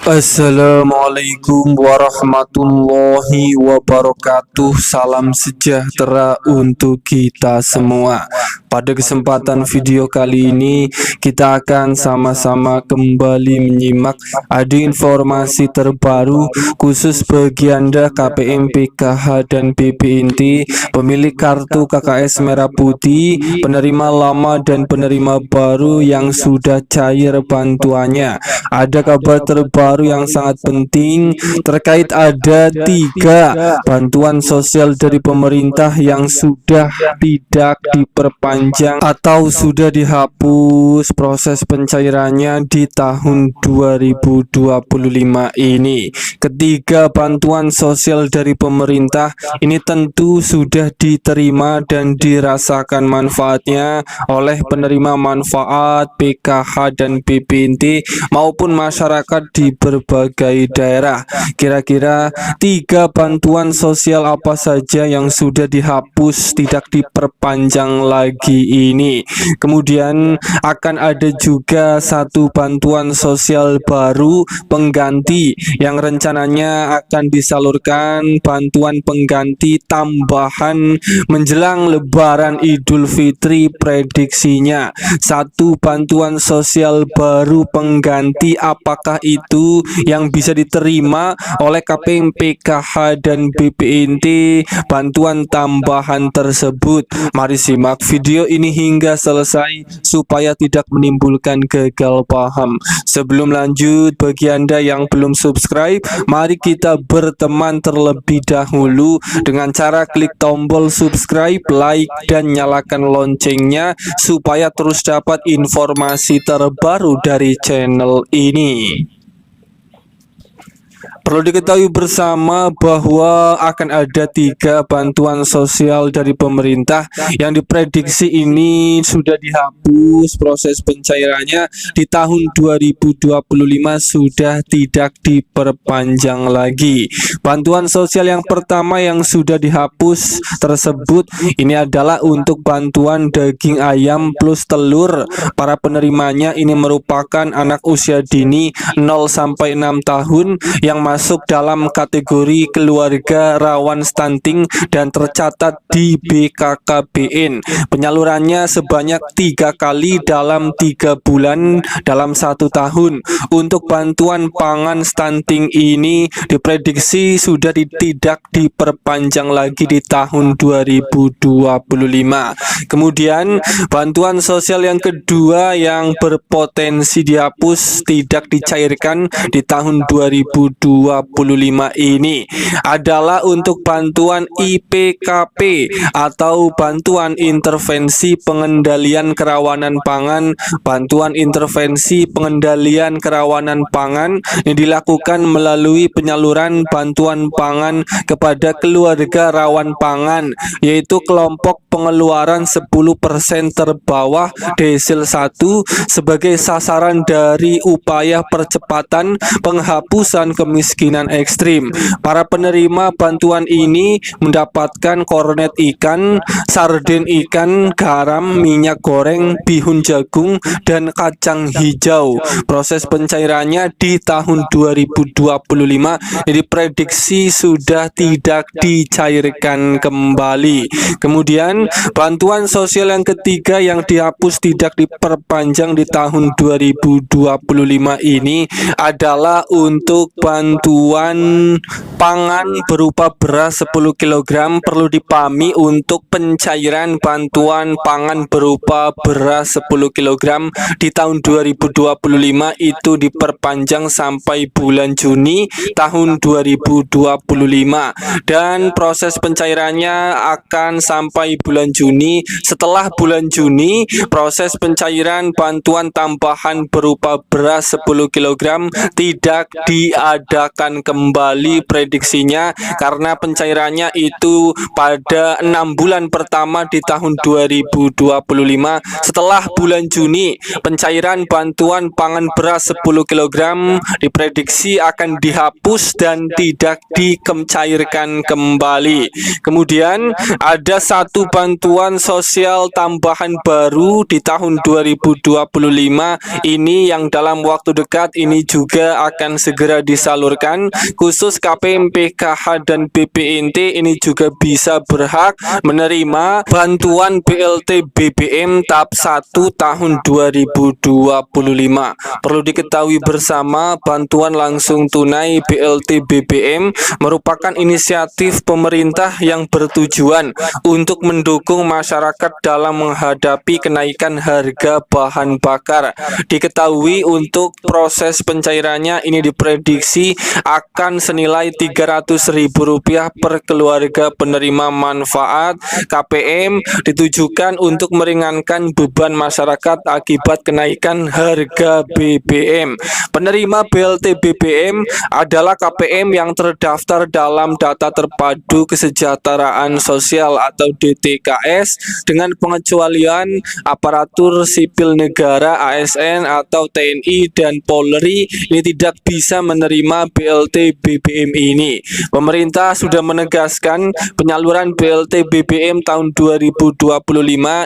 Assalamualaikum warahmatullahi wabarakatuh. Salam sejahtera untuk kita semua. Pada kesempatan video kali ini kita akan sama-sama kembali menyimak ada informasi terbaru khusus bagi Anda KPM, PKH dan BPNT, pemilik kartu KKS Merah Putih, penerima lama dan penerima baru yang sudah cair bantuannya. Ada kabar terbaru yang sangat penting terkait ada 3 bantuan sosial dari pemerintah yang sudah tidak diperpanjang atau sudah dihapus proses pencairannya di tahun 2025 ini. Ketiga bantuan sosial dari pemerintah ini tentu sudah diterima dan dirasakan manfaatnya oleh penerima manfaat PKH dan BPNT maupun masyarakat di berbagai daerah. Kira-kira 3 bantuan sosial apa saja yang sudah dihapus tidak diperpanjang lagi ini. Kemudian akan ada juga 1 bantuan sosial baru pengganti yang rencananya akan disalurkan bantuan pengganti tambahan menjelang Lebaran Idul Fitri. Prediksinya 1 bantuan sosial baru pengganti, apakah itu yang bisa diterima oleh KPM, PKH dan BPNT bantuan tambahan tersebut? Mari simak video ini hingga selesai supaya tidak menimbulkan gagal paham. Sebelum lanjut, bagi Anda yang belum subscribe, mari kita berteman terlebih dahulu dengan cara klik tombol subscribe, like dan nyalakan loncengnya supaya terus dapat informasi terbaru dari channel ini. Perlu diketahui bersama bahwa akan ada 3 bantuan sosial dari pemerintah yang diprediksi ini sudah dihapus proses pencairannya di tahun 2025, sudah tidak diperpanjang lagi. Bantuan sosial yang pertama yang sudah dihapus tersebut ini adalah untuk bantuan daging ayam plus telur. Para penerimanya ini merupakan anak usia dini 0 sampai 6 tahun yang masuk dalam kategori keluarga rawan stunting dan tercatat di BKKBN. Penyalurannya sebanyak 3 kali dalam 3 bulan dalam 1 tahun. Untuk bantuan pangan stunting ini diprediksi sudah tidak diperpanjang lagi di tahun 2025. Kemudian bantuan sosial yang kedua yang berpotensi dihapus tidak dicairkan di tahun 2025 ini adalah untuk bantuan IPKP atau bantuan intervensi pengendalian kerawanan pangan. Bantuan intervensi pengendalian kerawanan pangan yang dilakukan melalui penyaluran bantuan pangan kepada keluarga rawan pangan, yaitu kelompok pengeluaran 10% terbawah desil 1 sebagai sasaran dari upaya percepatan penghapusan kemiskinan ekstrim. Para penerima bantuan ini mendapatkan kornet ikan, sarden ikan, garam, minyak goreng, bihun jagung, dan kacang hijau. Proses pencairannya di tahun 2025 diprediksi sudah tidak dicairkan kembali. Kemudian bantuan sosial yang ketiga yang dihapus tidak diperpanjang di tahun 2025 ini adalah untuk bantuan pangan berupa beras 10 kg. Perlu dipahami untuk pencairan bantuan pangan berupa beras 10 kg di tahun 2025 itu diperpanjang sampai bulan Juni tahun 2025 dan proses pencairannya akan sampai bulan Juni. Setelah bulan Juni, proses pencairan bantuan tambahan berupa beras 10 kg tidak diadakan dicairkan kembali prediksinya karena pencairannya itu pada 6 bulan pertama di tahun 2025. Setelah bulan Juni, pencairan bantuan pangan beras 10 kg diprediksi akan dihapus dan tidak dicairkan kembali. Kemudian ada satu bantuan sosial tambahan baru di tahun 2025 ini yang dalam waktu dekat ini juga akan segera disalurkan. Khusus KPM, PKH dan BPNT ini juga bisa berhak menerima bantuan BLT BBM tahap 1 tahun 2025. Perlu diketahui bersama, bantuan langsung tunai BLT BBM merupakan inisiatif pemerintah yang bertujuan untuk mendukung masyarakat dalam menghadapi kenaikan harga bahan bakar. Diketahui untuk proses pencairannya ini diprediksi akan senilai Rp300.000 per keluarga penerima manfaat KPM, ditujukan untuk meringankan beban masyarakat akibat kenaikan harga BBM. Penerima BLT BBM adalah KPM yang terdaftar dalam Data Terpadu Kesejahteraan Sosial atau DTKS dengan pengecualian aparatur sipil negara ASN atau TNI dan Polri ini tidak bisa menerima BLT BBM ini. Pemerintah sudah menegaskan penyaluran BLT BBM tahun 2025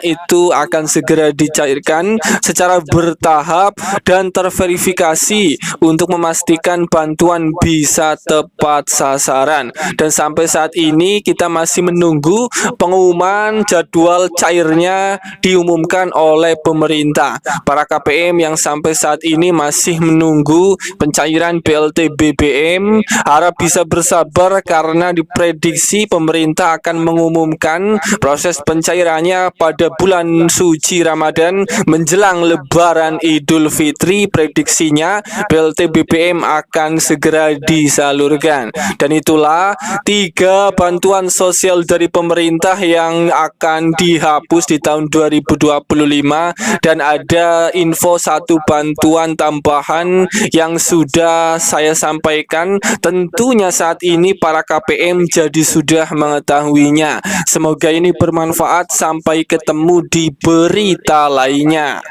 itu akan segera dicairkan secara bertahap dan terverifikasi untuk memastikan bantuan bisa tepat sasaran. Dan sampai saat ini kita masih menunggu pengumuman jadwal cairnya diumumkan oleh pemerintah. Para KPM yang sampai saat ini masih menunggu pencairan BLT BBM harap bisa bersabar karena diprediksi pemerintah akan mengumumkan proses pencairannya pada bulan suci Ramadan menjelang Lebaran Idul Fitri. Prediksinya BLT BBM akan segera disalurkan. Dan itulah 3 bantuan sosial dari pemerintah yang akan dihapus di tahun 2025, dan ada info 1 bantuan tambahan yang sudah saya sampaikan. Tentunya saat ini para KPM jadi sudah mengetahuinya. Semoga ini bermanfaat. Sampai ketemu di berita lainnya.